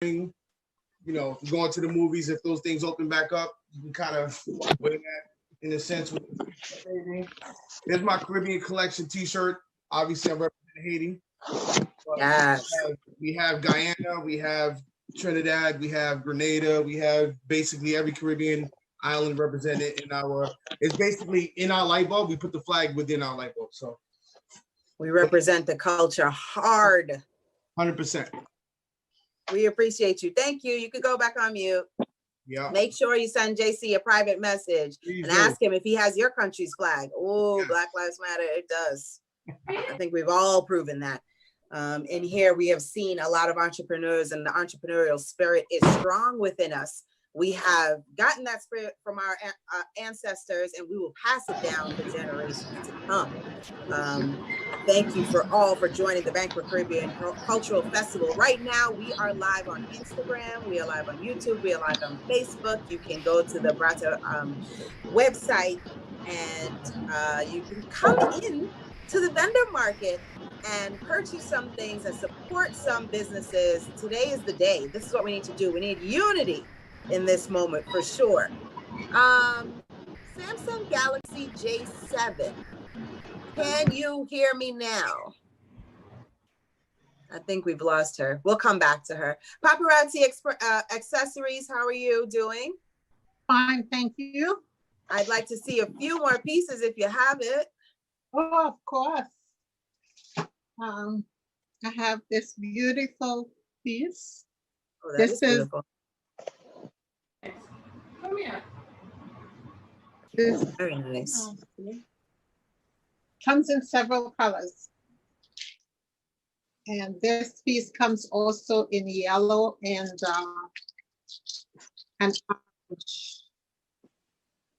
you know, going to the movies, if those things open back up, you can kind of wear that in a sense. There's my Caribbean collection t-shirt. Obviously, I represent Haiti. Yes. We have Guyana, we have Trinidad, we have Grenada, we have basically every Caribbean island represented in our, it's basically in our light bulb, we put the flag within our light bulb. So we represent the culture hard. 100%. We appreciate you. Thank you. You could go back on mute. Yeah. Make sure you send JC a private message and ask him if he has your country's flag. Oh, yes. Black Lives Matter. It does. I think we've all proven that. In here, we have seen a lot of entrepreneurs, and the entrepreneurial spirit is strong within us. We have gotten that spirit from our ancestors, and we will pass it down to generations to come. Thank you for joining the BANKRA Caribbean Cultural Festival. Right now, we are live on Instagram, we are live on YouTube, we are live on Facebook. You can go to the BRATA website, and you can come in to the vendor market and purchase some things and support some businesses. Today is the day. This is what we need to do. We need unity in this moment for sure. Samsung Galaxy J7. Can you hear me now? I think we've lost her. We'll come back to her. Paparazzi Accessories, how are you doing? Fine, thank you. I'd like to see a few more pieces if you have it. Oh, of course. I have this beautiful piece. Oh, that is beautiful. Come here. This very nice. Comes in several colors. And this piece comes also in yellow and orange.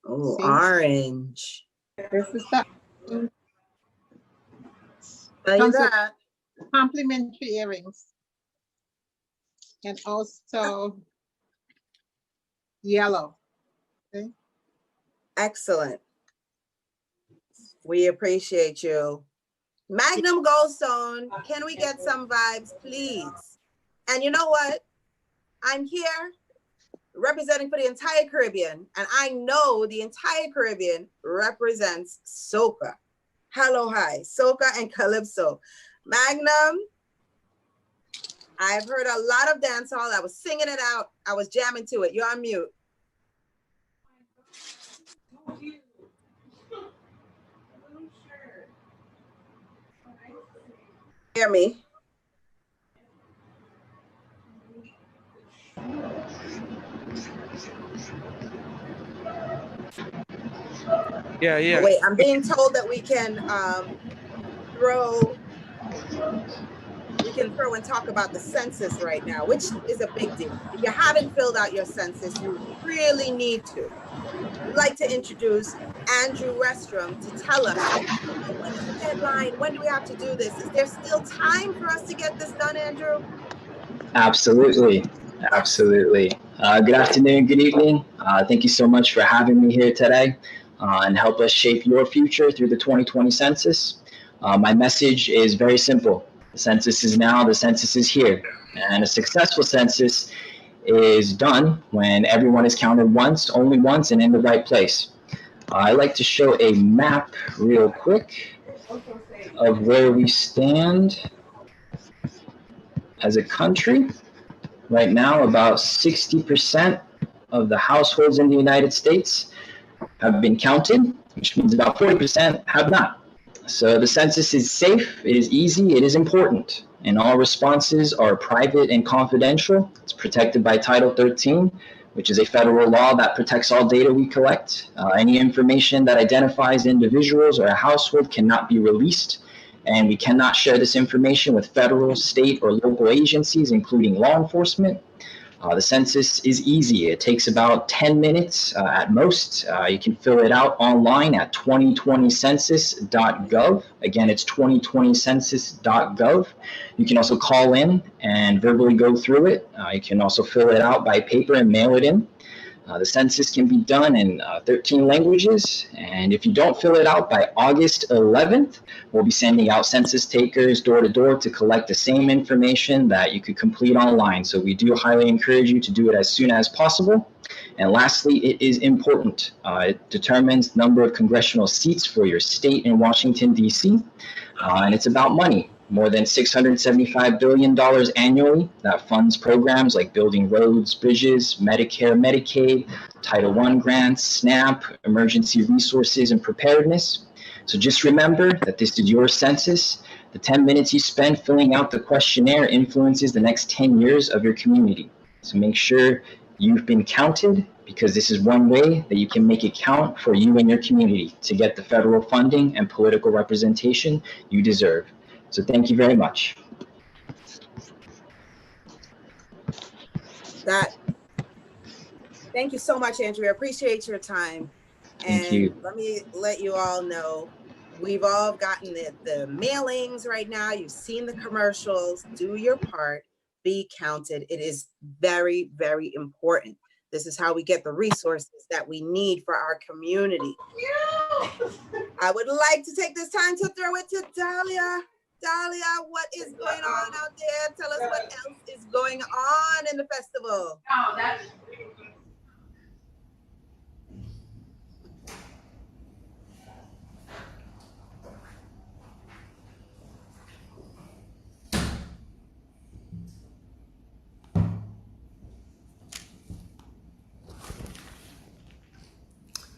Oh, orange. This is the complimentary earrings. And also yellow. Okay. Excellent. We appreciate you. Magnum Goldstone, can we get some vibes, please? And you know what? I'm here representing for the entire Caribbean, and I know the entire Caribbean represents soca. Hello, hi, soca and calypso. Magnum, I've heard a lot of dancehall. I was singing it out. I was jamming to it. You're on mute. Hear me? Yeah. Wait, I'm being told that we can throw and talk about the census right now, which is a big deal. If you haven't filled out your census, you really need to. I'd like to introduce Andrew Restrom to tell us, when is the deadline? When do we have to do this? Is there still time for us to get this done, Andrew? Absolutely. Good afternoon, good evening. Thank you so much for having me here today and help us shape your future through the 2020 census. My message is very simple. The census is now, the census is here. And a successful census is done when everyone is counted once, only once, and in the right place. I like to show a map real quick of where we stand as a country. Right now, about 60% of the households in the United States have been counted, which means about 40% have not. So the census is safe, it is easy, it is important, and all responses are private and confidential. It's protected by Title 13, which is a federal law that protects all data we collect. Any information that identifies individuals or a household cannot be released, and we cannot share this information with federal, state, or local agencies, including law enforcement. The census is easy. It takes about 10 minutes at most. You can fill it out online at 2020census.gov. Again, it's 2020census.gov. You can also call in and verbally go through it. You can also fill it out by paper and mail it in. The census can be done in 13 languages, and if you don't fill it out by August 11th, we'll be sending out census takers door to door to collect the same information that you could complete online. So we do highly encourage you to do it as soon as possible. And lastly, it is important. It determines the number of congressional seats for your state in Washington, D.C., and it's about money. More than $675 billion annually that funds programs like building roads, bridges, Medicare, Medicaid, Title I grants, SNAP, emergency resources, and preparedness. So just remember that this is your census. The 10 minutes you spend filling out the questionnaire influences the next 10 years of your community. So make sure you've been counted, because this is one way that you can make it count for you and your community to get the federal funding and political representation you deserve. So thank you very much. Thank you so much, Andrea. Appreciate your time. Thank you. Let me let you all know, we've all gotten the mailings right now. You've seen the commercials. Do your part. Be counted. It is very, very important. This is how we get the resources that we need for our community. I would like to take this time to throw it to Dahlia. Dahlia, what is going on out there? Tell us what else is going on in the festival.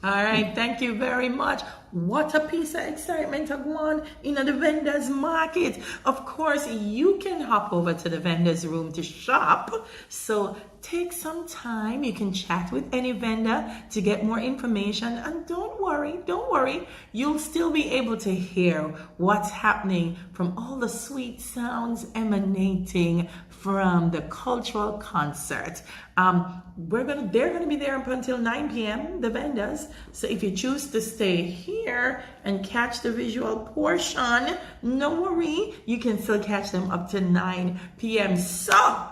All right, thank you very much. What a piece of excitement of one in the vendors market. Of course, you can hop over to the vendors room to shop. So take some time. You can chat with any vendor to get more information. And don't worry. You'll still be able to hear what's happening from all the sweet sounds emanating from the cultural concert. They're gonna be there up until 9 p.m., the vendors. So if you choose to stay here and catch the visual portion, no worry, you can still catch them up to 9 p.m. So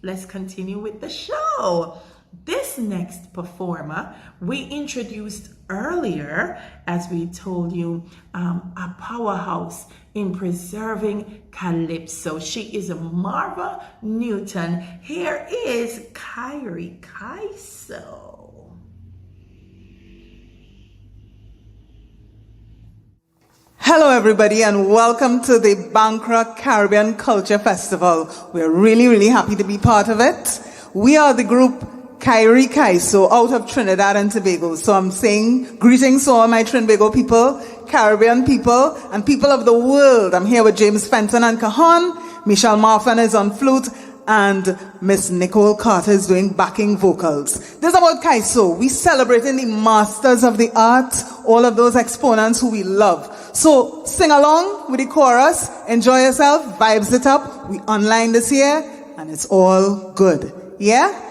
let's continue with the show. This next performer we introduced earlier, as we told you, a powerhouse in preserving calypso. She is Marva Newton. Here is Kyrie Kaiso. Hello everybody and welcome to the BANKRA Caribbean Culture Festival. We're really happy to be part of it. We are the group Kyrie Kaiso out of Trinidad and Tobago. So I'm saying greetings to all my Trinbago people, Caribbean people, and people of the world. I'm here with James Fenton and Cajon. Michelle Marfan is on flute, and Miss Nicole Carter is doing backing vocals. This is about Kaiso. We celebrating the masters of the art, all of those exponents who we love. So sing along with the chorus, enjoy yourself, vibes it up. We online this year, and it's all good. Yeah?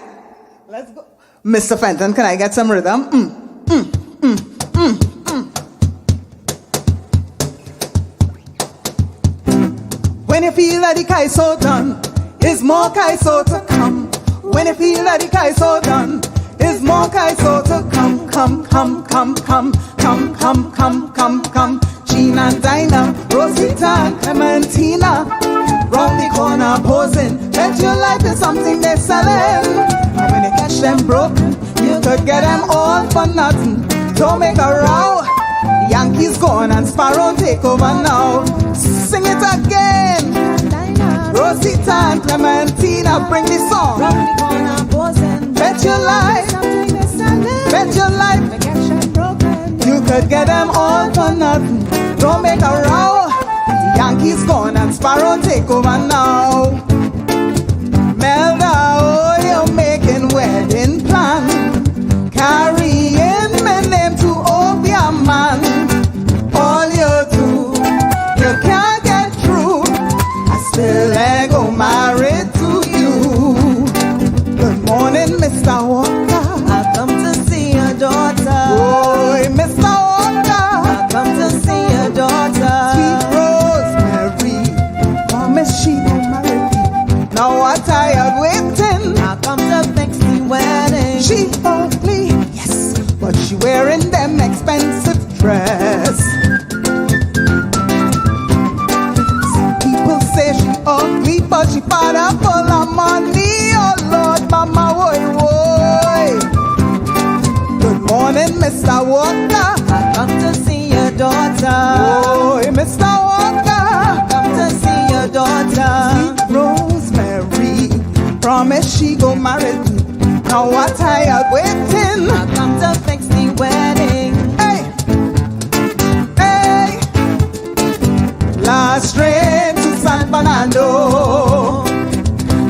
Let's go. Mr. Fenton, can I get some rhythm? When you feel that the Kaiso done, is more Kaiso to come. When you feel that the Kaiso done, is more Kaiso to come. Come. Jean and Dinah, Rosita and Clementina, round the corner posing. Bet your life is something they're selling. And when you catch them broken, you could get them all for nothing. Don't make a row. Yankees gone and Sparrow take over now. Sing it again. Rosita and Clementina, bring the song. Bet your life. Bet your life. You could get them all for nothing. Don't make a row. Yankees gone and Sparrow take over now. Melda, oh, you're making wedding plan. Carrying my name to Obia man. All you do, you can't get through. I still ain't go married to you. Good morning, Mr. Walker. I come to see your daughter. Oh, Mr. Walker. I come to see your daughter. Sweet Rosemary, promise she won't marry me. Now I'm tired waiting. I come to fix the wedding. She only Mr. Walker, I come to see your daughter. oh, Mr. Walker, Come to see your daughter. sweet Rosemary, promise she go marry me. Now what tired waiting? I come to fix the wedding. Hey, hey, last train to San Fernando.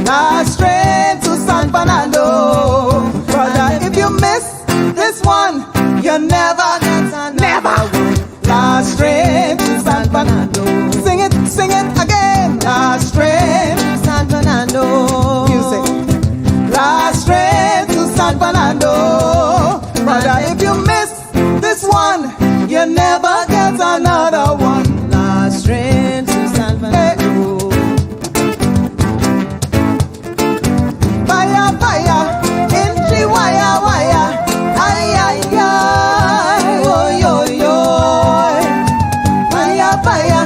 Last train to San Fernando. Brother, if you miss this one, you never get another one. Last train to San Fernando. Sing it again. Last train To San Fernando. music. Last train to San Fernando. Brother, if you miss this one, you never get another one. Last train to San Fernando. Fire, fire, entry wire, wire. Ay, ay, ay, oh, yo, yo. Fire, fire,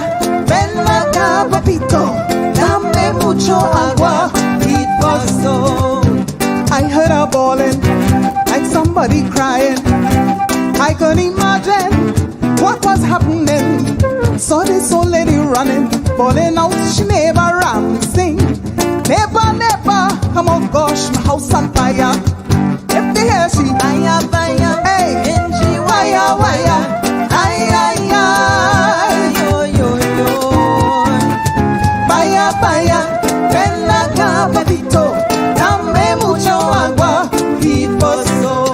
ven acá, papito. Dame mucho agua. It was so. I heard her bawling, like somebody crying. I could imagine what was happening. Saw this old lady running, falling out, she never ran, sing. Never, never, come on gosh, my house on fire. If they hear she, Fire, fire, hey, Benji, wire, wire, ay, ay, ay. yo, yo, yo. Fire, fire, ven acá, papito. Dame mucho agua, It was so.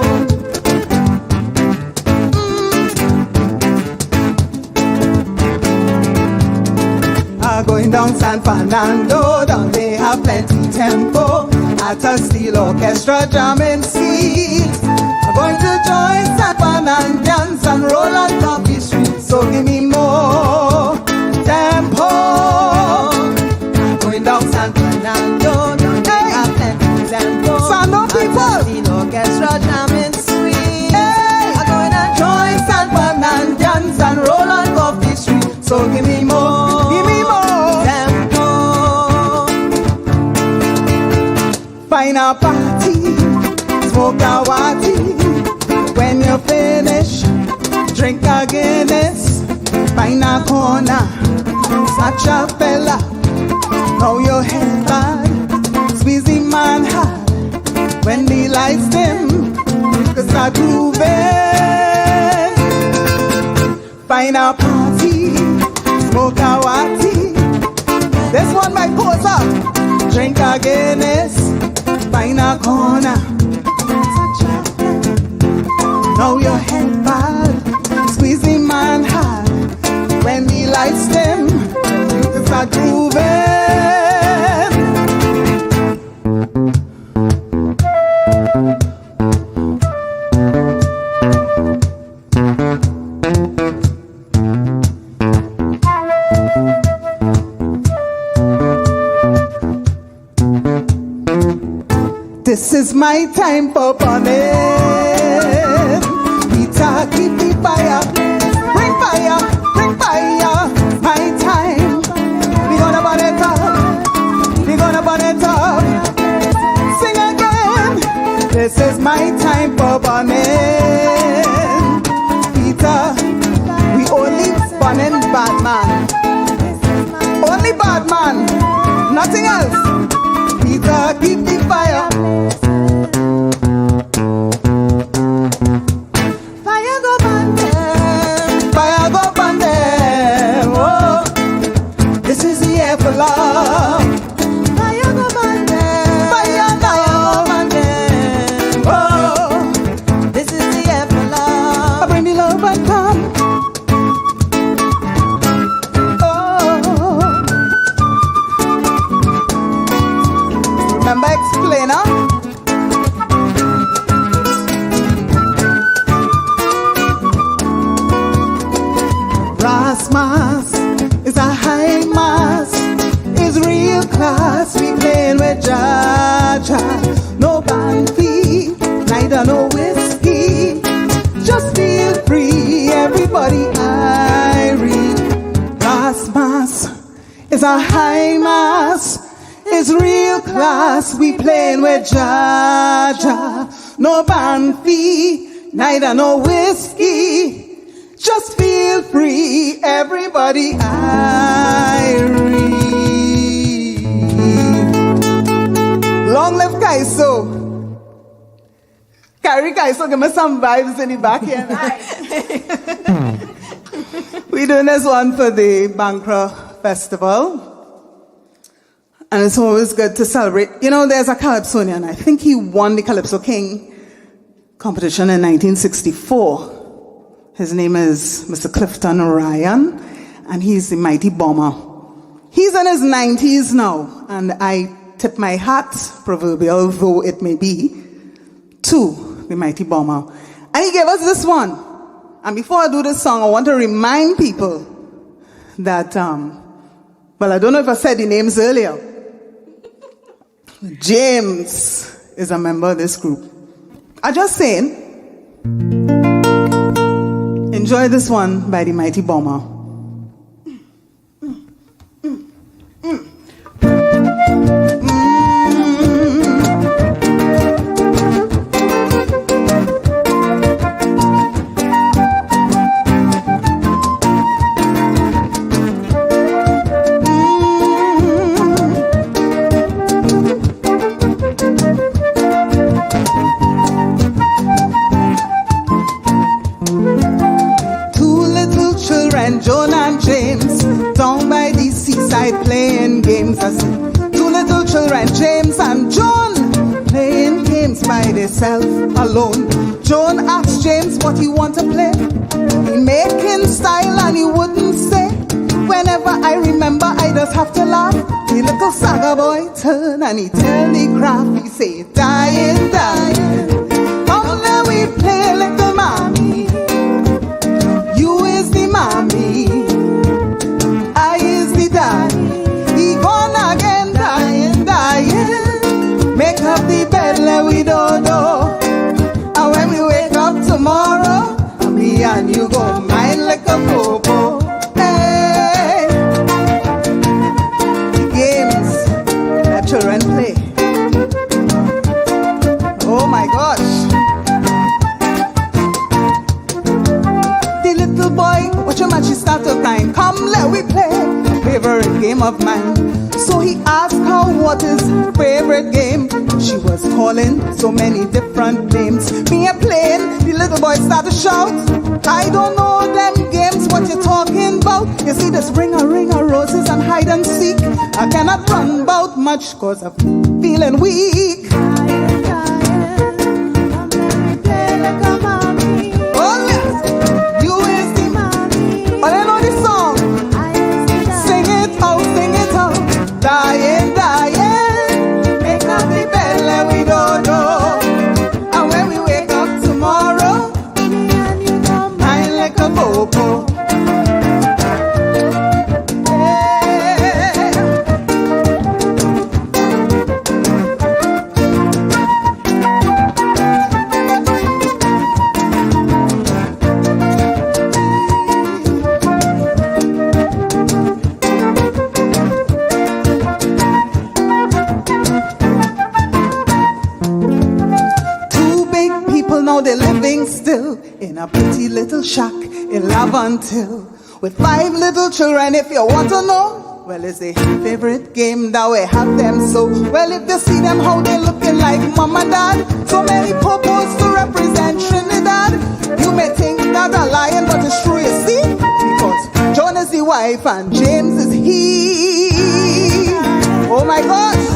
Going down San Fernando, down they have plenty tempo. At a steel orchestra jamming seats. I'm going to join San Fernandans and roll on Coffee Street. So give me more tempo. Going down San Fernando, down there Hey. have plenty tempo. Sando people. The orchestra jamming sweet. Hey. I'm going to Join San Fernandans and roll on Coffee Street. So give me more, give me more. tempo. Find a party, smoke a watty. When you finish, drink a Guinness. Find a corner, such a fella. Now your head bad, squeeze him man hard. When the lights dim, cause I grooving. Find a party, smoke a watty. This one my pose up, drink a Guinness. Find a corner. Now your head bad, squeeze the man hard. When the lights dim, you start grooving. This is my time for burning. Peter, keep the fire. Bring fire, bring fire. My time. We gonna burn it up. We gonna burn it up. Sing again. This is my time for burning. Peter, we only burning bad man. Only bad man. Nothing else. Peter, keep the fire. Fire go burn them. Fire go burn them. Oh, this is the year for love. Fire go burn them. Fire go burn them. Oh, This is the year for love. bring the love and come. Oh, remember explainer? Brass mass is a high mass, is real class. We playing with Jaja, no band fee, neither no whiskey. Just feel free, everybody. I read. Brass mass is a high mass, is real class. We playing with Jaja, no band fee, neither no whiskey. Just feel free, everybody. Irene. Long live Kaiso. Carrie Kaiso, give me some vibes in the back here. We're doing this one for the BANKRA Festival. And it's always good to celebrate. You know, there's a Calypsonian. I think he won the Calypso King competition in 1964. His name is Mr. Clifton Ryan, and he's the mighty bomber. He's in his 90s now, and I tip my hat, proverbial though it may be, to the mighty bomber. And he gave us this one. And before I do this song, I want to remind people that, well, I don't know if I said the names earlier. James is a member of this group. I'm just saying, enjoy this one by the mighty bomber. John and James, down by the seaside playing games. I said, two little children, James and John, playing games by themselves alone. John asked James what he want to play. He making style and he wouldn't say. Whenever I remember, I just have to laugh. The little saga boy turn and he tell the craft. He say, dying, dying, come let we play little mommy. You is the mommy, I is the daddy. He gone again, dying, dying. Make up the bed, let we do. And when we wake up tomorrow, me and you go mine like a popo. Hey, the games that children play. Oh my gosh. Boy, watch your man, she start to crying. Come, let we play a favorite game of mine. So he asked her what is favorite game. She was calling so many different names. Me a playing, the little boy start to shout. I don't know them games, what you talking about? You see this ring of roses and hide and seek. I cannot run about much cause I'm feeling weak. Dying, dying, make up the bed, let we do. And when we wake up tomorrow, I like a popo. Now they're living still in a pretty little shack in Laventille with 5 little children. If you want to know, well, it's a favorite game that we have them. So, well, if you see them how they looking like mom and dad, so many popos to represent Trinidad. You may think that I'm lying, but it's true, you see, because John is the wife and James is he. Oh my gosh,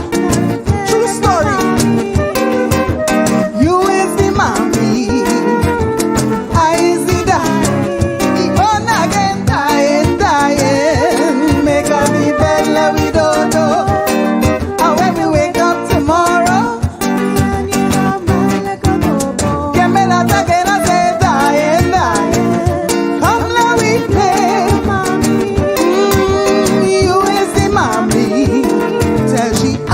true story. You is the mommy, I is the daddy. He gone again, dying, dying. Make up the bed, let we do. And when we wake up tomorrow, get me that again, I say dying, dying. Come let we play. You is the mommy. Tell she I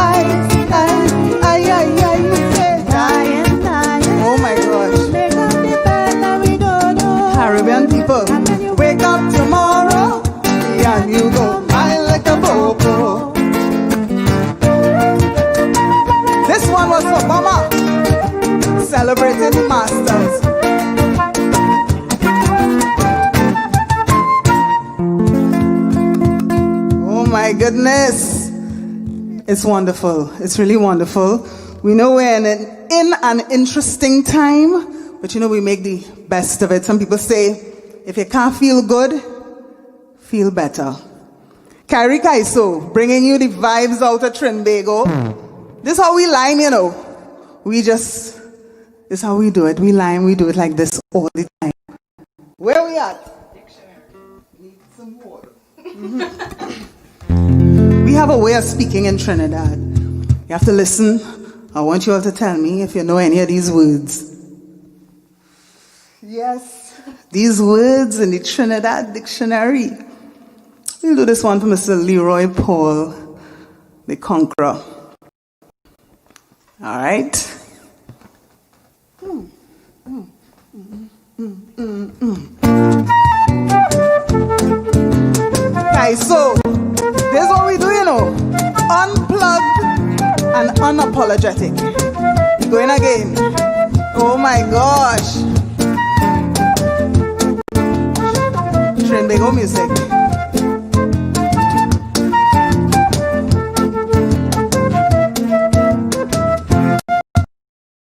say dying, dying. Oh my gosh. Make up the bed, let we do. Caribbean people, wake up tomorrow, me and you go high like a popo. This one was for Mama, celebrating the masters. goodness. It's wonderful. It's really wonderful. We know we're in an interesting time, but you know, we make the best of it. Some people say, if you can't feel good, feel better. Carrie Kaiso, bringing you the vibes out of Trinbago. This is how we lime, you know. This is how we do it. We lime, we do it like this all the time. Where we at? Need some water. We have a way of speaking in Trinidad. You have to listen. I want you all to tell me if you know any of these words. Yes, these words in the Trinidad dictionary. We'll do this one for Mr. Leroy Paul, the conqueror. All right. Okay, so this is what we do, you know. Unplugged and unapologetic. Going again. Oh my gosh. Trinbago music.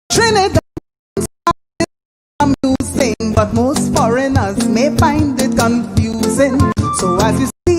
Trinidad is amusing, but most foreigners may find it confusing. So as you see,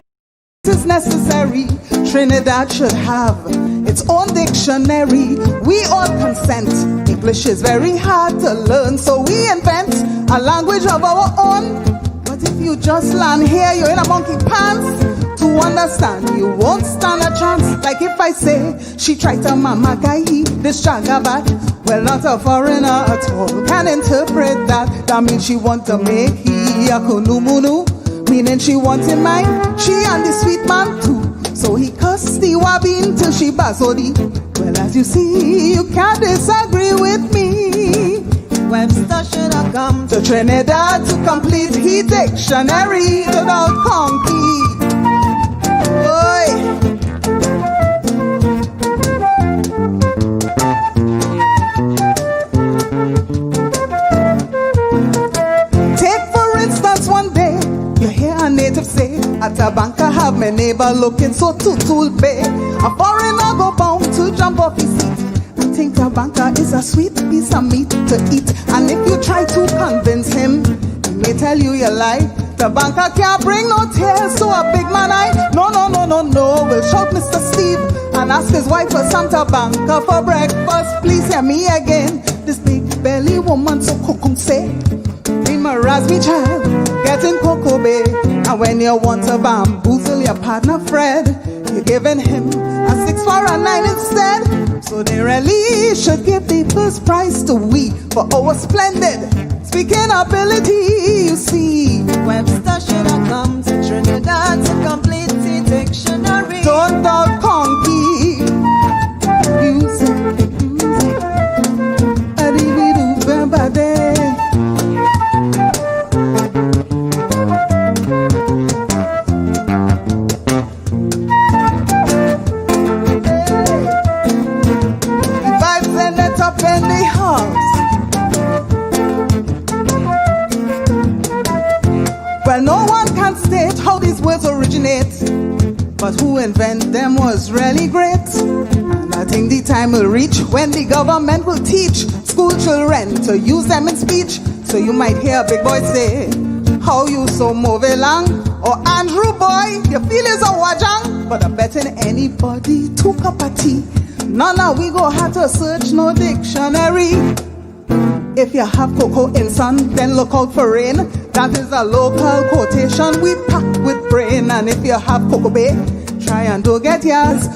it is necessary. Trinidad should have its own dictionary. We all consent. English is very hard to learn, so we invent a language of our own. But if you just land here, you're in a monkey pants. To understand, you won't stand a chance. Like if I say, she tried to mama guy, this chagabat. Well, not a foreigner at all can interpret that. That means she want to make he a kunumunu. Meaning she wants him mine, she and the sweet man too. So he cussed the wabin till she basodi. Well, as you see, you can't disagree with me. Webster should have come to Trinidad to complete his dictionary without conky. Oi. Take for instance one day, you hear a native say, at a bank I have my neighbor looking so tutul bay. A foreigner go bound to jump off his seat. I think the banker is a sweet piece of meat to eat. And if you try to convince him, he may tell you you lie. The banker can't bring no tears to a big man eye. No, no, no, no, no. We'll shout Mr. Steve and ask his wife for some banker for breakfast. Please hear me again. This big belly woman so cocoon say, be my raspberry child, getting cocoa bay. And when you want to bamboozle your partner Fred, you're giving him a 6 for a 9 instead. So they really should give the first prize to we for our splendid speaking ability, you see. Webster should have come to Trinidad to complete the dictionary. Don't talk conky. Music. Well, no one can state how these words originate, but who invented them was really great. And I think the time will reach when the government will teach school children to use them in speech. So you might hear a big boy say, how you so move along? Or Andrew boy, your feelings are wajang. But I'm betting anybody took up a tea. Now we go have to search no dictionary. If you have cocoa in sun, then look out for rain. That is a local quotation we pack with brain. And if you have cocoa bay, try and do get yours.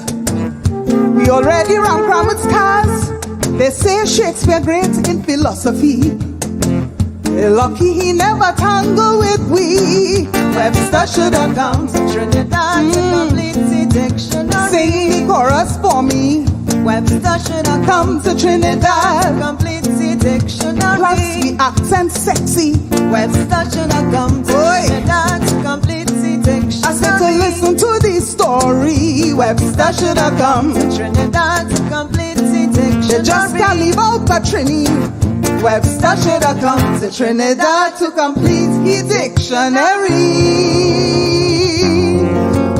We already ran cram with scars. They say Shakespeare great in philosophy. Lucky he never tangled with we. Webster should have come to Trinidad to complete the dictionary. Sing the chorus for me. Webster should have come to Trinidad to complete the dictionary. Plus the accent sexy. Webster should have come to Trinidad to complete the dictionary. I said to listen to the story. Webster should have come to Trinidad to complete the dictionary. They just can't leave out the Trini. Webster should have come to Trinidad to complete his dictionary.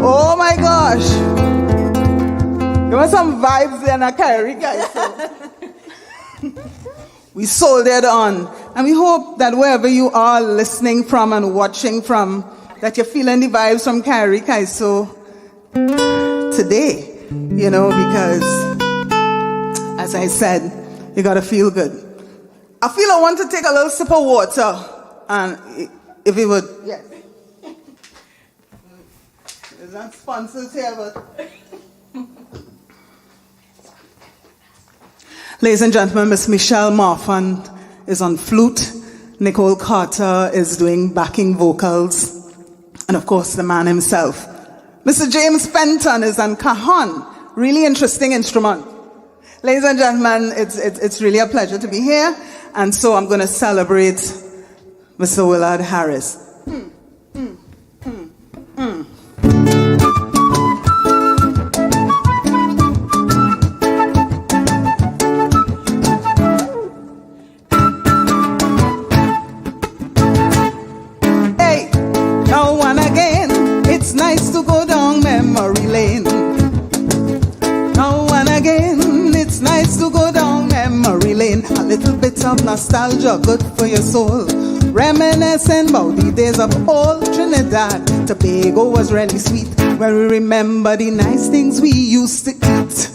Oh, Oh my gosh. There were some vibes there in a Kyrie, guys. We soldiered on. And we hope that wherever you are listening from and watching from, that you're feeling the vibes from Kyrie Kaiso today, you know, because as I said, you gotta feel good. I feel I want to take a little sip of water, and if you would, yes. There's not sponsors here, but ladies and gentlemen, Miss Michelle Marfan is on flute. Nicole Carter is doing backing vocals. And of course, the man himself. Mr. James Fenton is on cajon. Really interesting instrument. Ladies and gentlemen, it's really a pleasure to be here. And so I'm going to celebrate Mr. Willard Harris. It's nice to go down memory lane. Now and again, it's nice to go down memory lane. A little bit of nostalgia, good for your soul. Reminiscing about the days of old Trinidad. Tobago was really sweet when we remember the nice things we used to eat.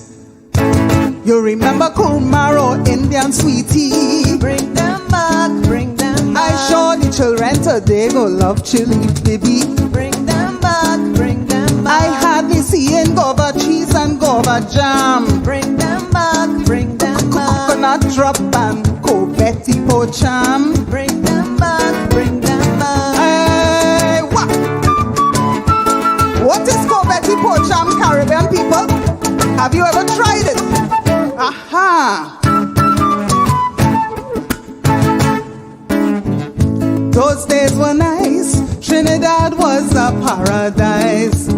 You remember Kumaro, Indian sweetie? Bring them back, bring them back. I sure the children today go love chili, baby. Bring them back, bring them back. I hardly see in guava cheese and guava jam. Bring them back, bring them back. Coconut drop and Betty pocham. Bring them back, bring them back. Hey, what is Betty pocham, Caribbean people? Have you ever tried it? Aha! Those days were nice. Trinidad was a paradise.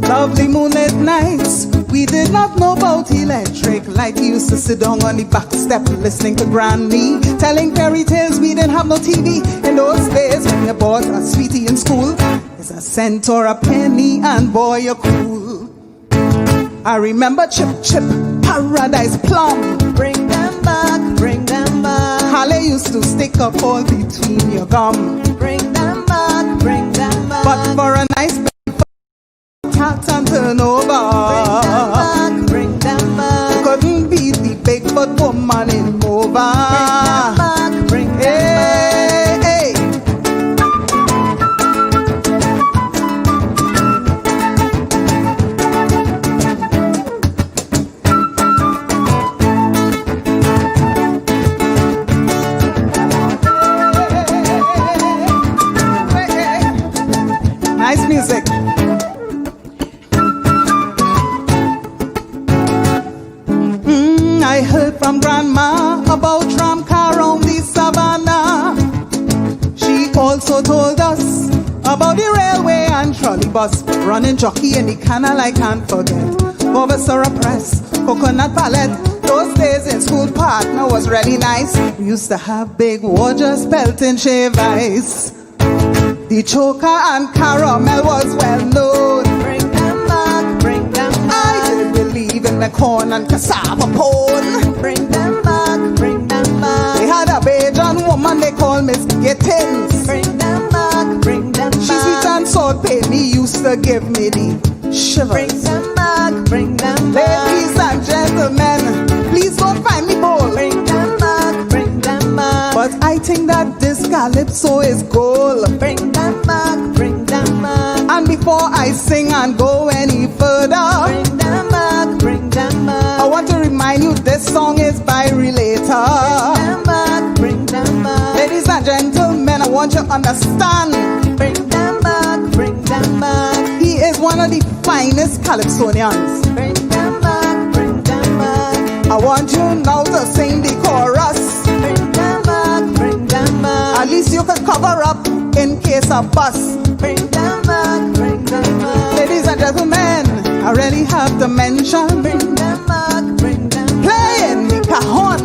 Lovely moonlit nights. We did not know about electric light. We used to sit down on the back step listening to Granny telling fairy tales. We didn't have no TV in those days. When you bought a sweetie in school, it's a cent or a penny, and boy, you're cool. I remember Chip Chip, Paradise Plum. Bring them back, bring them back. Halle used to stick a pole between your gum. Bring them back, bring them back. But for a nice cat and turn over. Bring them back, you couldn't beat the big butt woman in Mova. Bring them back, bring them back. Nice music. I heard from Grandma about tram car on the savannah. She also told us about the railway and trolley bus, running jockey in the canal I can't forget. Bovasora Press, coconut palette. Those days in school partner was really nice. We used to have big waters, pelting shave ice. The choker and caramel was well known. Bring them back, bring them back. I did believe in the corn and cassava pone. Bring them back, bring them back. They had a Bajan woman they called Miss Gittins. Bring them back, bring them back. She sweet and salt paid me, used to give me the shivers. Bring them back, bring them back. Ladies and gentlemen, please don't find me bold. Bring them back, bring them back. But I think that this calypso is gold. Bring them back, bring them back. And before I sing and go any further, bring them back, bring them back. I want to remind you this song is by Relator. Bring them back, bring them back. Ladies and gentlemen, I want you to understand. Bring them back, bring them back. He is one of the finest calypsonians. Bring them back, bring them back. I want you now to sing the chorus. Bring them back, bring them back. At least you can cover up in case of bust. Bring them back, bring them back. Ladies and gentlemen, I really have to mention. Bring them back, bring them back. Playing the cajon,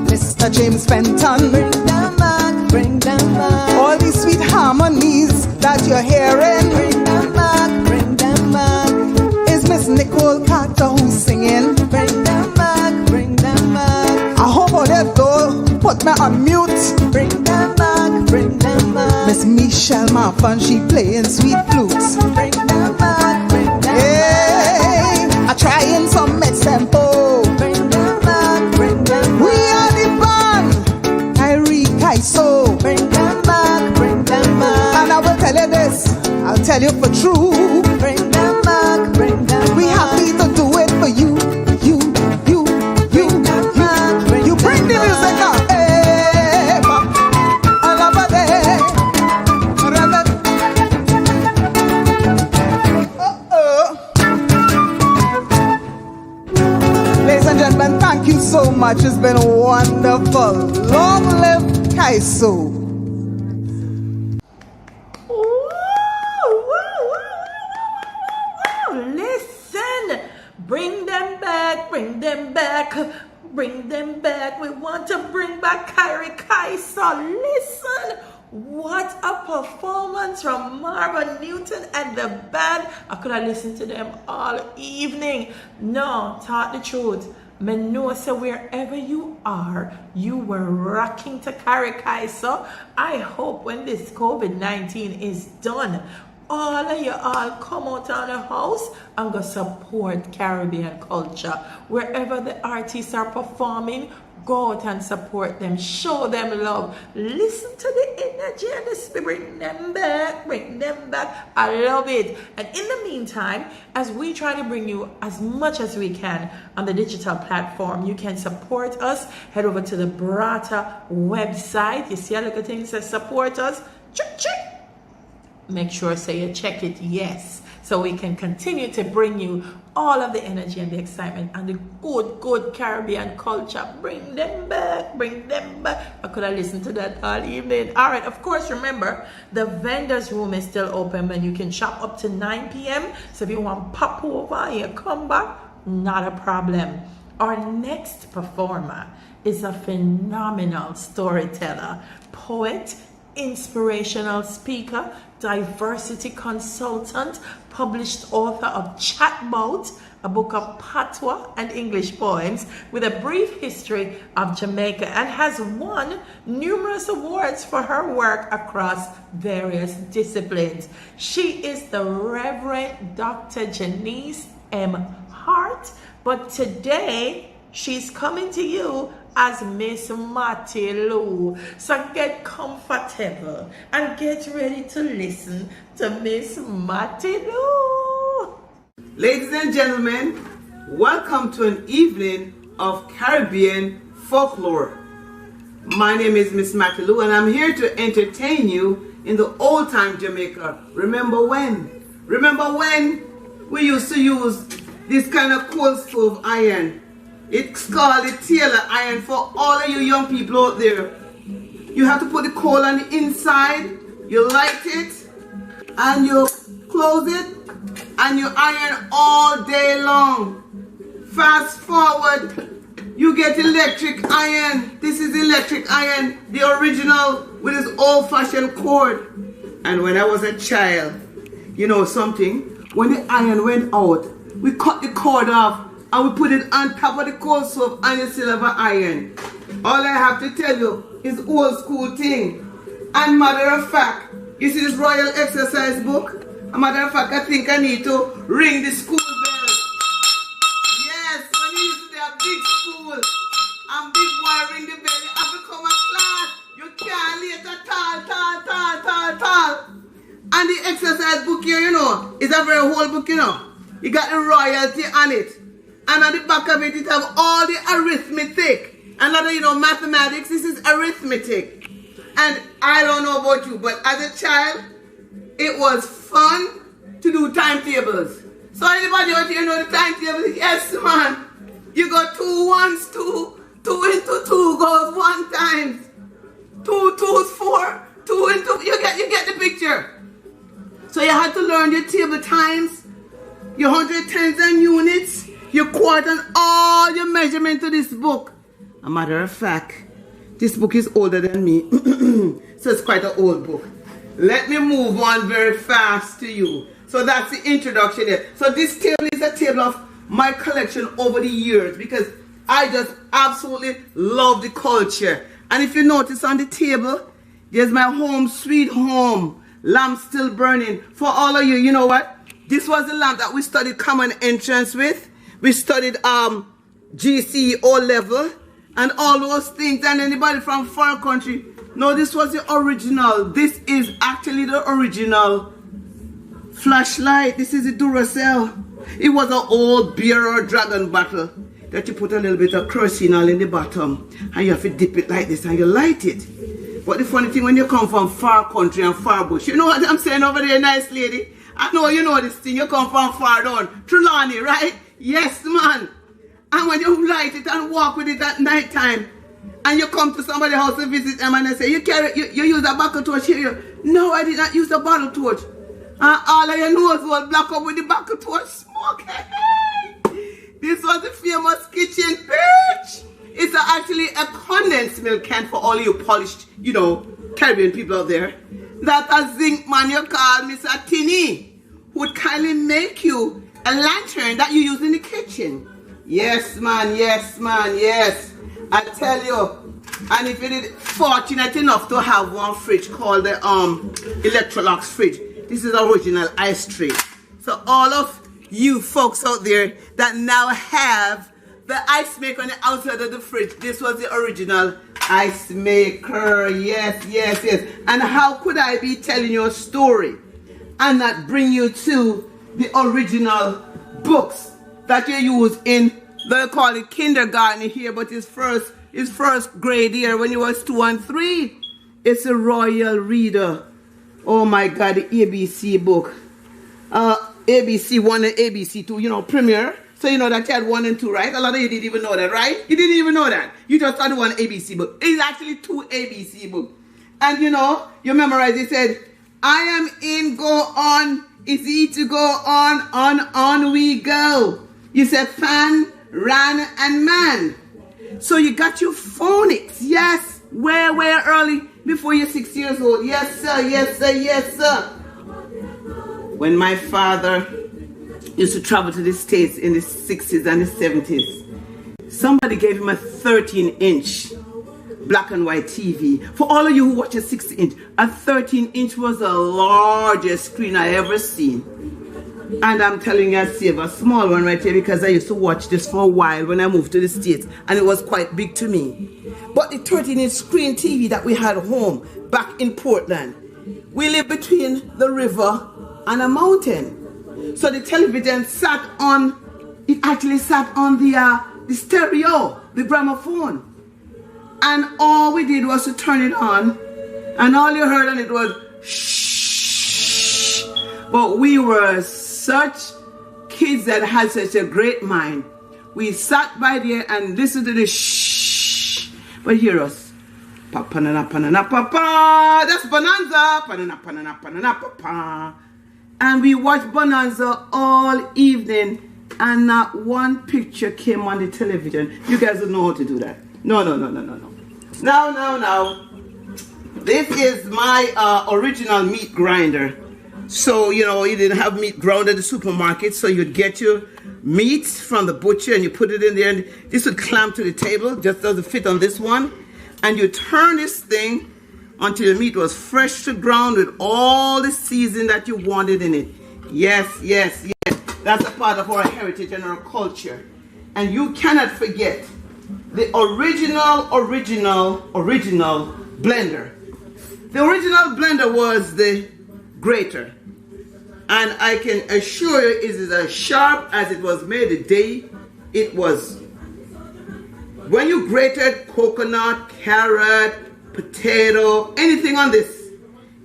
Mr. James Fenton. Bring them back, bring them back. All these sweet harmonies that you're hearing. Bring them back, bring them back. put me on mute. Bring them back, bring them back. Miss Michelle Marfan, she playing sweet flutes. Bring them back, bring them back. Hey, I trying some mid-tempo. Bring them back, bring them We back. are the band, Kyrie Kaiso. Bring them back, bring them back. And I will tell you this, I'll tell you for true. Bring them back, bring them back. We happy to do it for you. You bring the music up. Hey, I love a day. Ladies and gentlemen, thank you so much. It's been wonderful. Long live Kaiso. Listen, bring them back, bring them back, bring them back. We want to bring back Kyrie Kaisa. Listen, what a performance from Marvin Newton and the band. I could have listened to them all evening. No, talk the truth. Me know so wherever you are, you were rocking to Kyrie Kaisa. I hope when this COVID-19 is done, all of you all come out of the house and go support Caribbean culture. Wherever the artists are performing, go out and support them. Show them love. Listen to the energy and the spirit. Bring them back. Bring them back. I love it. And in the meantime, as we try to bring you as much as we can on the digital platform, you can support us. Head over to the Brata website. You see a little thing that says support us. Check. Make sure say you check it, yes, so we can continue to bring you all of the energy and the excitement and the good Caribbean culture. Bring them back, bring them back. I could have listened to that all evening. All right, of course, remember the vendors room is still open and you can shop up to 9 p.m. So if you want to pop over and you come back, not a problem. Our next performer is a phenomenal storyteller, poet, inspirational speaker, diversity consultant, published author of Chatbout, a book of patois and English poems with a brief history of Jamaica, and has won numerous awards for her work across various disciplines. She is the Reverend Dr. Janice M. Hart, but today she's coming to you as Miss Matty Lou. So get comfortable and get ready to listen to Miss Matty Lou. Ladies and gentlemen, welcome to an evening of Caribbean folklore. My name is Miss Matty Lou and I'm here to entertain you in the old time Jamaica. Remember when? Remember when we used to use this kind of coal stove iron? It's called the Taylor iron for all of you young people out there. You have to put the coal on the inside, you light it, and you close it, and you iron all day long. Fast forward, you get electric iron. This is electric iron, the original with its old-fashioned cord. And when I was a child, you know something? When the iron went out, we cut the cord off and we put it on top of the coal stove and you still have an iron. All I have to tell you is old school thing. And matter of fact, you see this Royal Exercise book? A matter of fact, I think I need to ring the school bell. Yes, when you used to be a big school and big boy ring the bell, you have to come to class. You can't later tall. And the exercise book here, you know, is a very whole book, you know. You got the royalty on it. And on the back of it, it have all the arithmetic. And not, you know, mathematics, this is arithmetic. And I don't know about you, but as a child, it was fun to do timetables. So anybody out here know the timetable? Yes, man. You got 2 ones, 2 into 2 goes 1 times. 2 twos 4, 2 into, you get the picture. So you had to learn your table times, your 100 tens and units, your quarter, and all your measurement to this book. A matter of fact, this book is older than me, so it's quite an old book. Let me move on very fast to you. So that's the introduction there. So this table is a table of my collection over the years, because I just absolutely love the culture. And if you notice on the table, there's my home sweet home. Lamp still burning. For all of you, you know what? This was the lamp that we studied common entrance with. We studied GC O level and all those things. And anybody from foreign country, no, this was the original. This is actually the original flashlight. This is the Duracell. It was an old beer or dragon bottle that you put a little bit of kerosene in the bottom and you have to dip it like this and you light it. But the funny thing, when you come from far country and far bush, you know what I'm saying over there, nice lady? I know you know this thing. You come from far down, Trelawney, right? Yes, man. And when you light it and walk with it at night time, and you come to somebody's house to visit them and they say, you use a bucket torch here. No, I did not use a bottle torch. And all of your nose was black up with the bucket torch smoke. This was the famous kitchen, bitch. It's actually a condensed milk can for all you polished, you know, Caribbean people out there. That a zinc man you call Mr. Tinny would kindly make you a lantern that you use in the kitchen. Yes, man, yes, man, yes. I tell you. And if you did fortunate enough to have one fridge called the Electrolux fridge, this is original ice tray. So all of you folks out there that now have the ice maker on the outside of the fridge, this was the original ice maker. Yes, yes, yes. And how could I be telling you a story and not bring you to the original books that you use in, they call it kindergarten here, but his first grade here when he was 2 and 3. It's a Royal Reader. Oh my God, the ABC book. ABC 1 and ABC 2, you know, Premier. So you know that you had 1 and 2, right? A lot of you didn't even know that, right? You didn't even know that. You just had 1 ABC book. It's actually 2 ABC books. And you know, you memorize it. Said, I am in, go on. Is he to go on we go. You said fan, ran, and man. So you got your phonics. Yes. Where early? Before you're 6 years old. Yes, sir. Yes, sir. Yes, sir. When my father used to travel to the States in the 60s and the 70s, somebody gave him a 13-inch black and white TV. For all of you who watch a 60-inch, a 13-inch was the largest screen I ever seen. And I'm telling you, I save a small one right here because I used to watch this for a while when I moved to the States, and it was quite big to me. But the 13-inch screen TV that we had home back in Portland, we lived between the river and a mountain. So the television sat on, it actually sat on the stereo, the gramophone. And all we did was to turn it on, and all you heard on it was shh. But we were such kids that had such a great mind. We sat by there and listened to the shh. But hear us. Pa-pa-na-na, pa-na-na, pa-pa. That's Bonanza. Pa-na-na, pa-na-na, pa-na-na, pa-pa. And we watched Bonanza all evening, and not one picture came on the television. You guys don't know how to do that. No. Now. This is my original meat grinder. So, you know, you didn't have meat ground at the supermarket, so you'd get your meat from the butcher and you put it in there, and this would clamp to the table, just doesn't fit on this one. And you turn this thing until the meat was fresh to ground with all the seasoning that you wanted in it. Yes. That's a part of our heritage and our culture. And you cannot forget the original blender. The original blender was the grater. And I can assure you, it is as sharp as it was made the day it was. When you grated coconut, carrot, potato, anything on this,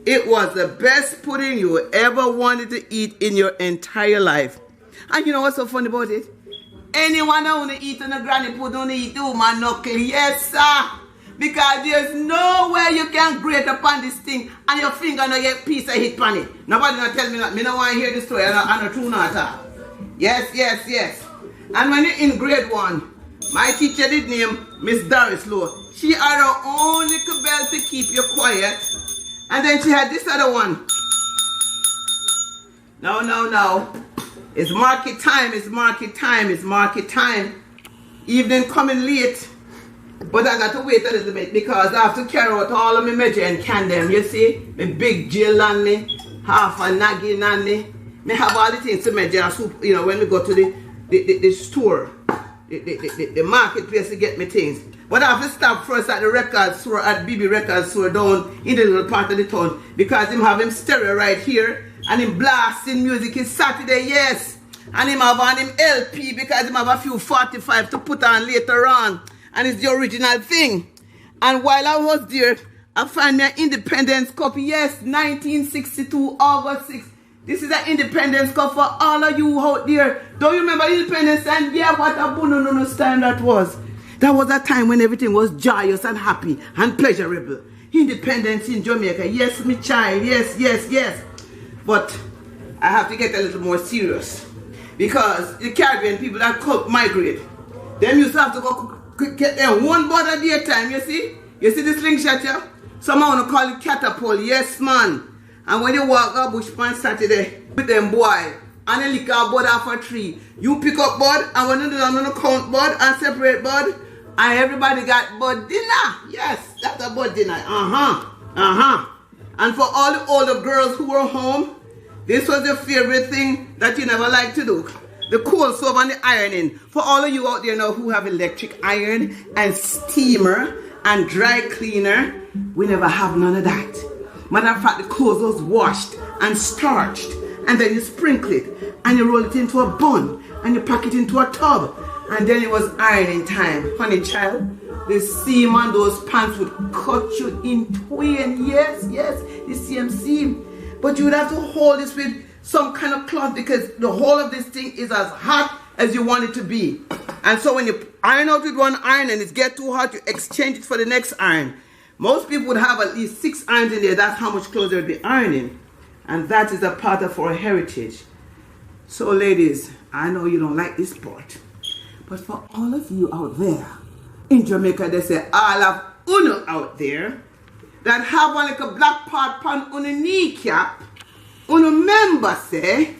it was the best pudding you ever wanted to eat in your entire life. And you know what's so funny about it? Anyone that want to eat on a granny pudding, want to eat the my knuckle, yes sir. Because there's no way you can grate upon this thing and your finger no get piece of hit on it. Nobody not tell me that. Me no want to hear this story. I'm not true not at all. Yes. And when you're in grade 1, my teacher did name Miss Doris Lowe. She had her own little bell to keep you quiet. And then she had this other one. No. It's market time. evening coming late. But I got to wait a little bit because I have to carry out all of my measure and can them. You see, my big jail on me, half a nagging on me. Me have all the things to measure, you know, when we go to the store, the marketplace to get me things. But I have to stop first at the record store, at BB Record Store down in the little part of the town because him have him stereo right here and him blasting music. It's Saturday, yes. And him have on him LP because him have a few 45 to put on later on. And it's the original thing. And while I was there, I found me an Independence Cup. Yes, 1962, August 6th. This is an Independence Cup for all of you out there. Don't you remember Independence? And yeah, what a bonus time that was. That was a time when everything was joyous and happy and pleasurable. Independence in Jamaica. Yes, my child. Yes, yes, yes. But I have to get a little more serious. Because the Caribbean people that migrate, them used to have to go get them one board a day at a time, you see? You see the slingshot here? Some want to call it catapult, yes man. And when you walk up bush on Saturday with them boy, and they lick a board off a tree, you pick up board, and when you do them count board and separate board, and everybody got board dinner. Yes, that's a board dinner. And for all the older girls who were home, this was your favorite thing that you never liked to do. The cold stove and the ironing. For all of you out there now who have electric iron and steamer and dry cleaner, we never have none of that. Matter of fact, the clothes was washed and starched, and then you sprinkle it, and you roll it into a bun, and you pack it into a tub, and then it was ironing time. Honey child, the seam on those pants would cut you in twain. Yes, yes, the same seam. But you would have to hold this with some kind of cloth because the whole of this thing is as hot as you want it to be. And so when you iron out with one iron and it gets too hot, you exchange it for the next iron. Most people would have at least 6 irons in there. That's how much clothes they would be ironing. And that is a part of our heritage. So ladies, I know you don't like this part. But for all of you out there, in Jamaica they say all of uno out there that have one like a black part on uno kneecap, uno member say,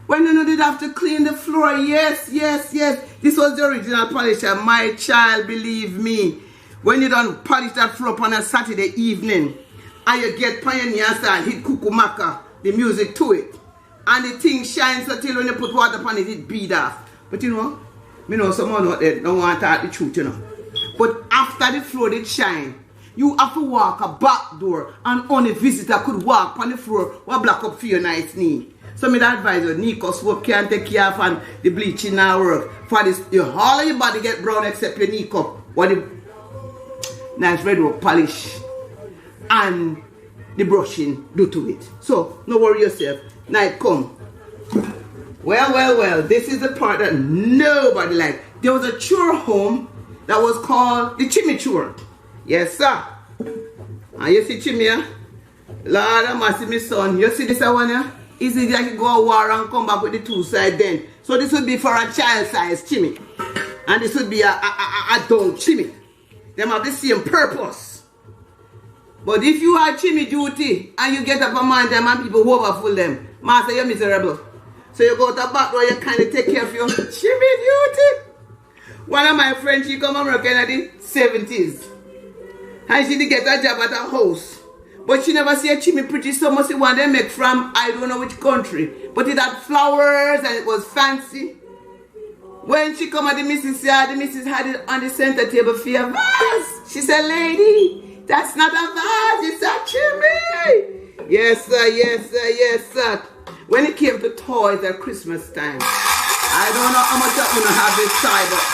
when you did have to clean the floor, yes, yes, yes. This was the original polisher, my child, believe me. When you don't polish that floor on a Saturday evening, and you get pioneer style, hit kukumaka, the music to it, and the thing shines until when you put water upon it, it bead off. But you know, me know someone out there don't want to talk the truth, you know. But after the floor did shine, you have to walk a back door, and only visitor could walk on the floor or block up for your nice knee. So me advise you, Nico swap can't take care of and the bleaching now work. For this, all of your body get brown except your knee cup. What the nice red rope polish and the brushing do to it. So no worry yourself. Night come. Well, this is the part that nobody liked. There was a chore home that was called the chimichurro. Yes, sir. And you see chimney, Lord have mercy, my son. You see this one here? Is it like you go to war and come back with the two sides then? So this would be for a child size chimney. And this would be a adult chimney. Them have the same purpose. But if you have chimney duty and you get up among them and people overfull them, master, you're miserable. So you go to the back door, you kind of take care of your chimney duty. One of my friends, she come America in the 70s. And she did get a job at a house. But she never see a chimney pretty so much the one they make from I don't know which country. But it had flowers and it was fancy. When she come at the missus had it on the center table for a vase. She said, lady, that's not a vase, it's a chimney. Yes, sir, yes, sir, yes, sir. When it came to toys at Christmas time, I don't know how much I'm going to have this toy, but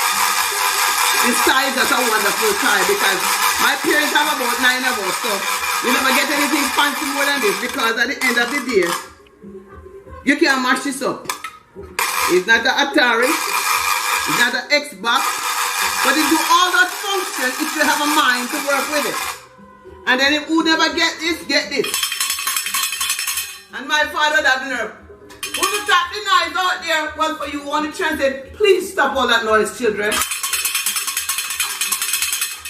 this toy is just a wonderful toy because my parents have about 9 of us, so you never get anything fancy more than this because at the end of the day, you can't mash this up. It's not an Atari, it's not an Xbox, but it do all that function if you have a mind to work with it. And then if you never get this. And my father that nerve. Who you tap the noise out there? Well, for you want to translate, please stop all that noise, children.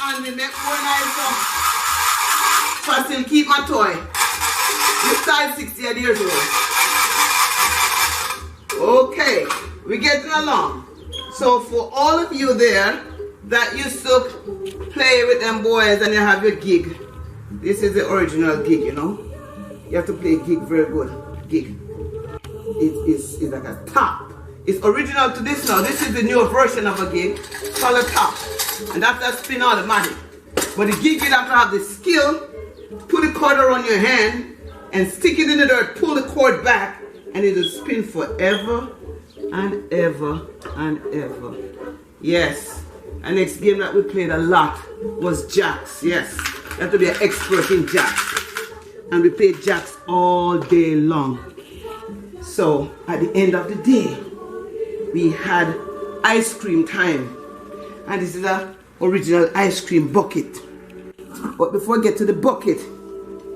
And we make more noise up. So I still keep my toy. This size 68 years old. Okay, we're getting along. So for all of you there that used to play with them boys and you have your gig. This is the original gig, you know. You have to play gig very good. Gig. It's like a top. It's original to this now. This is the newer version of a gig called a top. And that's a spin automatic. But the gig, you have to have the skill, put the cord around your hand and stick it in the dirt, pull the cord back, and it will spin forever and ever and ever. Yes. And next game that we played a lot was jacks. Yes. You have to be an expert in jacks. And we played jacks all day long. So at the end of the day, we had ice cream time. And this is the original ice cream bucket. But before I get to the bucket,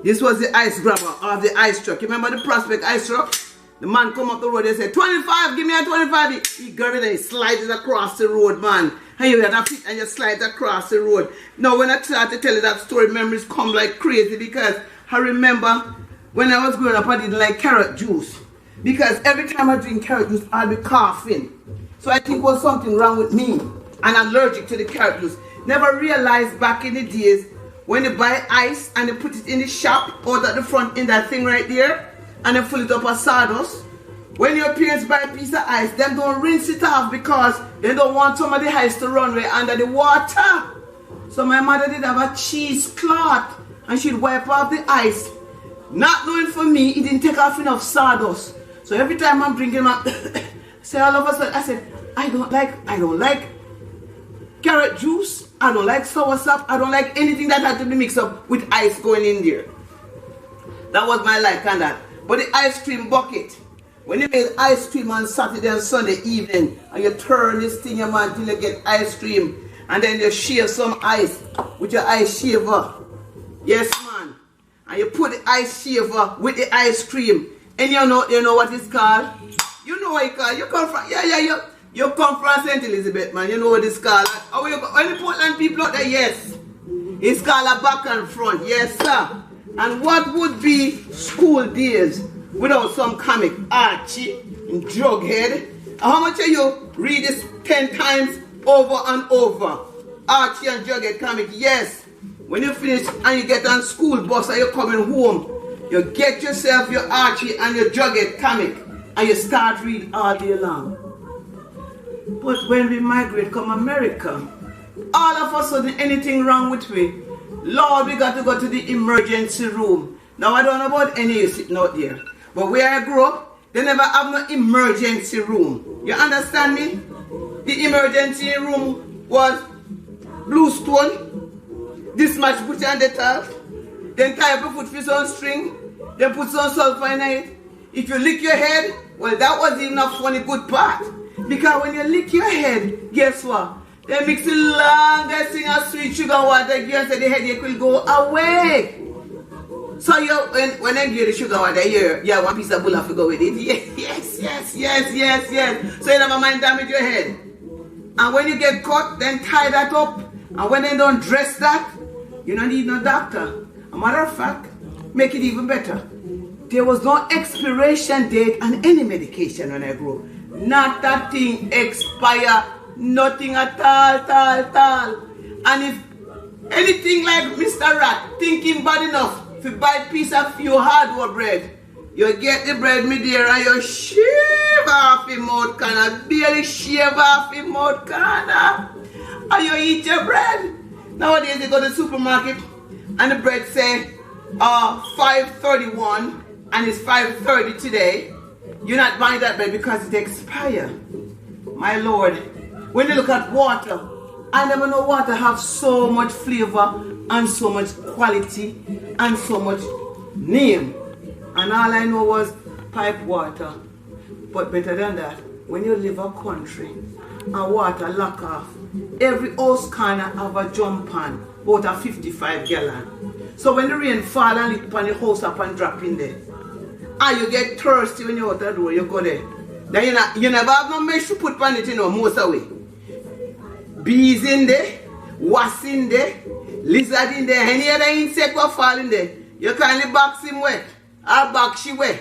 this was the ice grabber of the ice truck. You remember the Prospect ice truck? The man come up the road and said, 25, give me a 25. He grab it and he slides it across the road, man. And you had a fit and you slide across the road. Now when I start to tell you that story, memories come like crazy because I remember when I was growing up, I didn't like carrot juice. Because every time I drink carrot juice, I'll be coughing. So I think there was something wrong with me. And I'm allergic to the carrot juice. Never realized back in the days when you buy ice and you put it in the shop or at the front in that thing right there and you fill it up with sawdust. When your parents buy a piece of ice, them don't rinse it off because they don't want some of the ice to run right under the water. So my mother did have a cheesecloth and she'd wipe off the ice. Not knowing for me, it didn't take off enough sawdust. So every time I'm drinking my say all of a sudden, I said, I don't like carrot juice. I don't like soursop. I don't like anything that had to be mixed up with ice going in there. That was my like on that. But the ice cream bucket, when you made ice cream on Saturday and Sunday evening, and you turn this thing man till you get ice cream, and then you shave some ice with your ice shaver. Yes, man. And you put the ice shaver with the ice cream, and you know what it's called? You know what it's called? You come from you come from St. Elizabeth, man. You know what it's called? Oh, you go, any Portland people out there, yes. It's called a back and front, yes, sir. And what would be school days without some comic? Archie and Jughead. How much of you read this 10 times over and over? Archie and Jughead comic, yes. When you finish and you get on school bus and you're coming home, you get yourself your Archie and your Jughead comic and you start reading all day long. But when we migrate come America, all of a sudden anything wrong with me, Lord, we got to go to the emergency room. Now I don't know about any of you sitting out there, but where I grew up, they never have no emergency room. You understand me? The emergency room was blue stone, this much put on the top, then tie up your foot for some string, then put some sulfur in it. If you lick your head, well that was enough for the good part. Because when you lick your head, guess what? They mix the longest thing of sweet sugar water, you say the headache will go away. So you, when they give you the sugar water, you have one piece of bulla to go with it. Yes. So you never mind damage your head. And when you get caught, then tie that up. And when they don't dress that, you don't need no doctor. A matter of fact, make it even better. There was no expiration date on any medication when I grew up. Not that thing expire, nothing at all. And if anything like Mr. Rat thinking bad enough to buy a piece of your hardware bread, you get the bread me there and you shave off your mouth corner, barely shave off your mouth corner, and you eat your bread. Nowadays you go to the supermarket and the bread say $5.31 and it's $5.30 today. You're not buying that bread because it expires. My Lord, when you look at water, I never know water have so much flavor and so much quality and so much name. And all I know was pipe water. But better than that, when you live a country and water lock off, every house corner have a jump pan, about a 55 gallon. So when the rain fall and lick upon the house up and drop in there, and you get thirsty when you're out the door, you go there. Then you never have no mesh to put on it, most away. Bees in there, wasps in there, lizard in there, any other insect will fall in there. You kindly box him wet, or box she wet,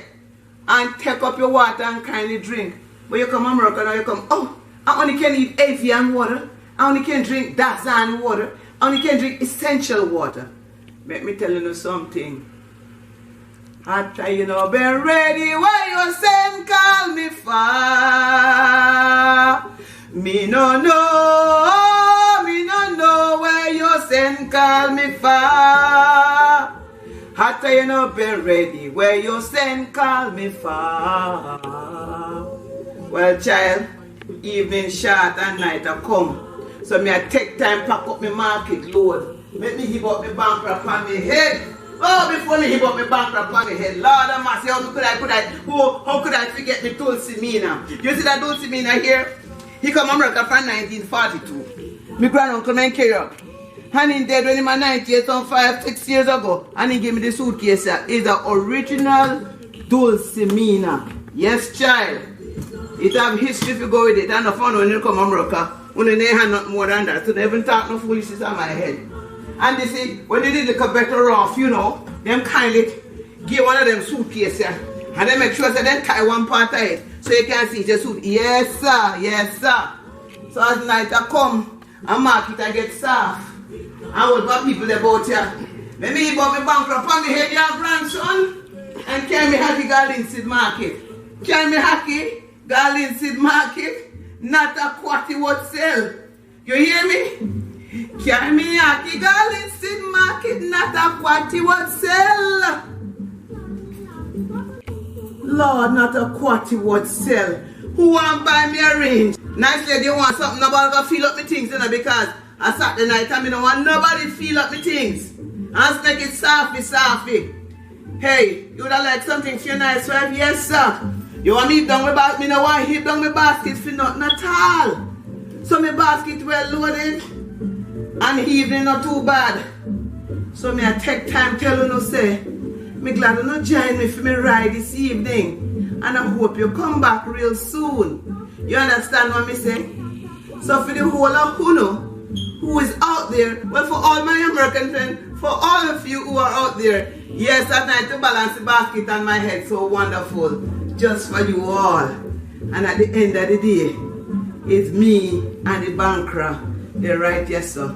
and take up your water and kindly drink. But you come to America now, you come, oh, I only can eat avian water. I only can drink Dazan water. I only can drink essential water. Let me tell you something. I try, you know, be ready where you send, call me far. Me no know where you send, call me far. I try, you know, be ready where you send, call me far. Well, child, evening short and night I come. So me I take time pack up my market load. Make me heap up my BANKRA upon my head. Oh, before me heap up my BANKRA upon my head. Lord of mercy, how could I forget me Tulsi Mina? You see that Tulsi Mina here? He come America from 1942. My granduncle man carry up. And he dead when he was 98, some 5-6 years ago. And he gave me the suitcase. It's the original Tulsi Mina. Yes, child. It have history if you go with it. And the fun when you come America. When they have nothing more than that. So they haven't talked no foolishness on my head. And they say, when they did the better off, you know, them kindly give one of them suitcases, and they make sure that they tie one part of it, so you can see the suit. Yes, sir. Yes, sir. So as night I come, and market I get soft. And what about people about here? Let me heap up my BANKRA upon the head, your grandson, and carry me hacky Garlinseed market. Carry me hacky Garlinseed market, not a quarter what sell. You hear me? Carry me hacky Garlinseed market, not a quarter what sell. Lord, not a quarter what sell. Who want buy me a range? Nice lady want something about to fill up my things, you know, because I Saturday night and I don't want nobody fill up my things. And make it softy. Hey, you would have like something for your nice wife? Yes, sir. You want me down my basket? Me no want heap down my basket for nothing at all. So my basket well loaded and evening not too bad. So me I take time tell you no say, me glad you no join me for me ride this evening. And I hope you come back real soon. You understand what me say? So for the whole of Uno who is out there, well, for all my American friends, for all of you who are out there, yes, at night to balance the basket on my head, so wonderful, just for you all. And at the end of the day, it's me and the BANKRA, the right, yes, sir.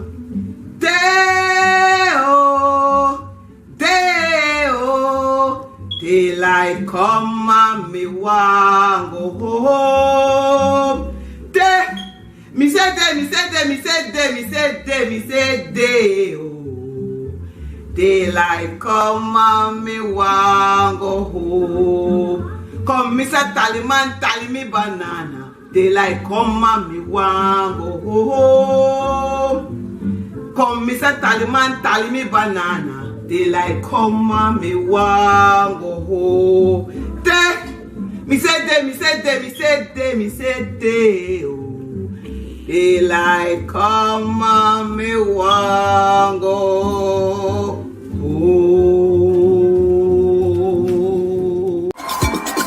Day-oh, day-oh, daylight come and me want go home. Day. Me said day, oh. Daylight come and me want go home. Come, Mr. Tallyman, tally me banana. Daylight come and me want go home. Come, Mr. Tallyman, tally me banana. Daylight come and me want go home. Day, me said day, oh. Daylight come and me want go home.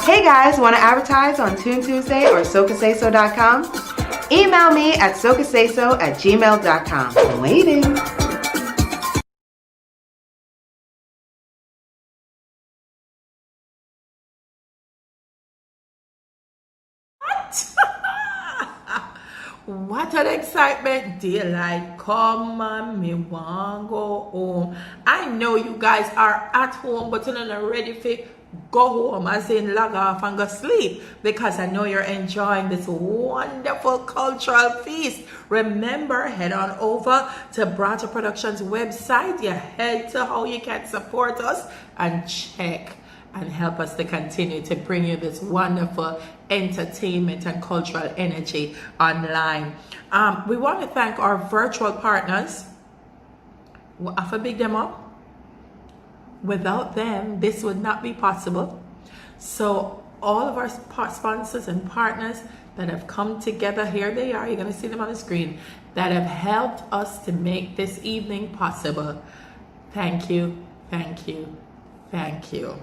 Hey guys, want to advertise on Toon Tuesday or SocaSaySo.com? Email me at socasayso@gmail.com. Waiting. What an excitement. Daylight come and me want go home. I know you guys are at home, but you're not ready for go home, as in log off and go sleep, because I know you're enjoying this wonderful cultural feast. Remember, head on over to Brata Productions website. You head to how you can support us and check and help us to continue to bring you this wonderful entertainment and cultural energy online. We want to thank our virtual partners. I'll big them up. Without them, this would not be possible. So all of our sponsors and partners that have come together, here they are, you're going to see them on the screen, that have helped us to make this evening possible. Thank you, thank you, thank you.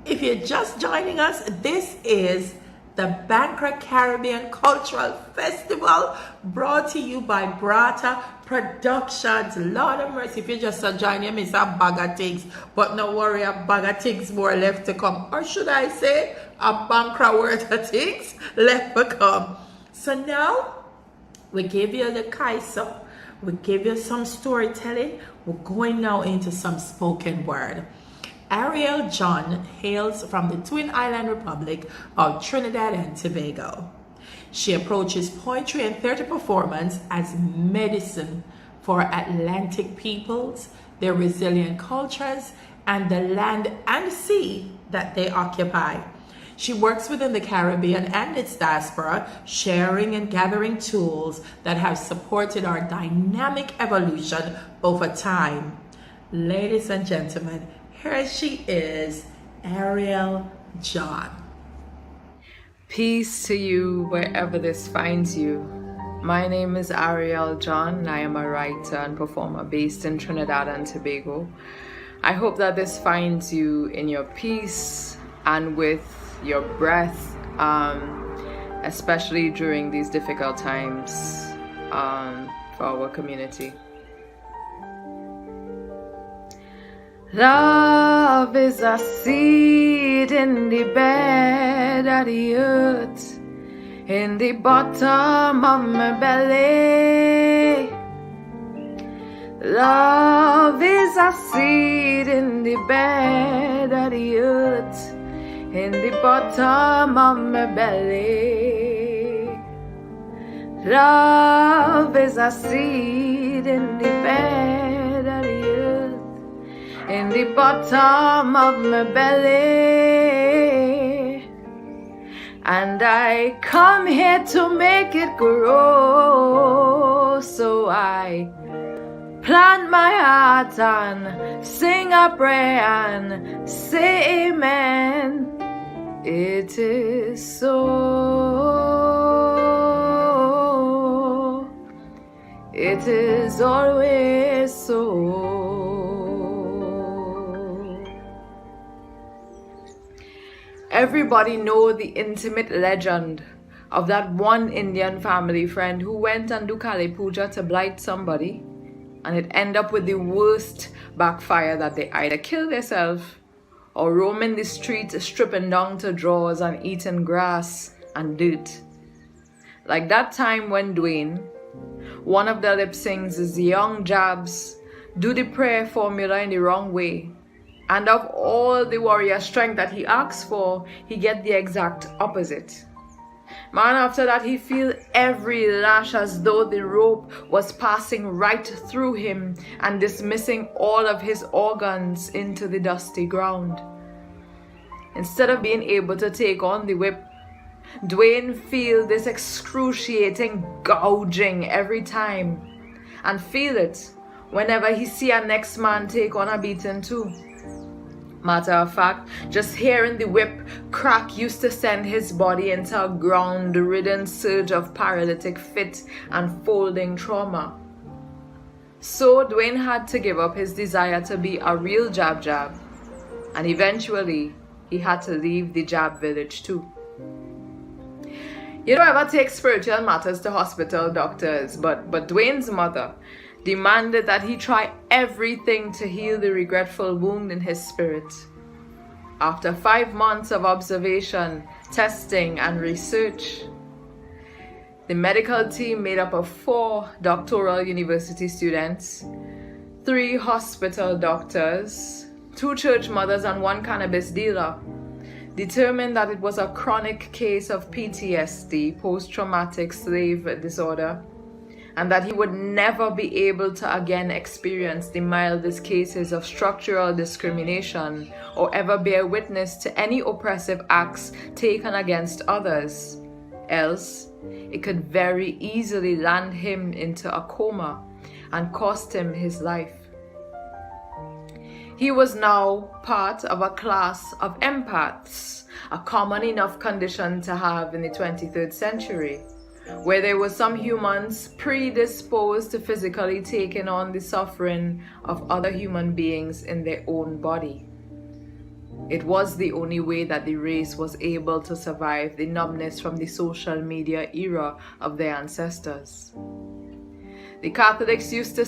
If you're just joining us, this is the BANKRA Caribbean Cultural Festival, brought to you by Brata Productions. Lord of mercy, if you just join, you miss a bag of things, but no worry, a bag of things more left to come. Or should I say, a BANKRA worth of things left to come. So now, We give you the Kaiser. We give you some storytelling. We're going now into some spoken word. Ariel John hails from the Twin Island Republic of Trinidad and Tobago. She approaches poetry and theater performance as medicine for Atlantic peoples, their resilient cultures, and the land and sea that they occupy. She works within the Caribbean and its diaspora, sharing and gathering tools that have supported our dynamic evolution over time. Ladies and gentlemen, here she is, Ariel John. Peace to you wherever this finds you. My name is Ariel John, and I am a writer and performer based in Trinidad and Tobago. I hope that this finds you in your peace and with your breath, especially during these difficult times for our community. Love is a seed in the bed of the earth, in the bottom of my belly. Love is a seed in the bed of the earth, in the bottom of my belly. Love is a seed in the bed of the earth, in the bottom of my belly. And I come here to make it grow, so I plant my heart and sing a prayer and say amen. It is so. It is always so. Everybody know the intimate legend of that one Indian family friend who went and do Kali Puja to blight somebody, and it end up with the worst backfire that they either kill themselves or roam in the streets stripping down to drawers and eating grass and dirt. Like that time when Dwayne, one of the lip syncs is young jabs, do the prayer formula in the wrong way, and of all the warrior strength that he asks for, he get the exact opposite. Man, after that he feel every lash as though the rope was passing right through him and dismissing all of his organs into the dusty ground. Instead of being able to take on the whip, Dwayne feel this excruciating gouging every time, and feel it whenever he see a next man take on a beating too. Matter of fact, just hearing the whip crack used to send his body into a ground-ridden surge of paralytic fit and folding trauma. So Dwayne had to give up his desire to be a real jab, and eventually he had to leave the jab village too. You don't ever take spiritual matters to hospital doctors, but Dwayne's mother demanded that he try everything to heal the regretful wound in his spirit. After 5 months of observation, testing, and research, the medical team made up of 4 doctoral university students, 3 hospital doctors, 2 church mothers, and 1 cannabis dealer, determined that it was a chronic case of PTSD, post-traumatic slave disorder, and that he would never be able to again experience the mildest cases of structural discrimination or ever bear witness to any oppressive acts taken against others. Else, it could very easily land him into a coma and cost him his life. He was now part of a class of empaths, a common enough condition to have in the 23rd century, where there were some humans predisposed to physically taking on the suffering of other human beings in their own body. It was the only way that the race was able to survive the numbness from the social media era of their ancestors. The Catholics used to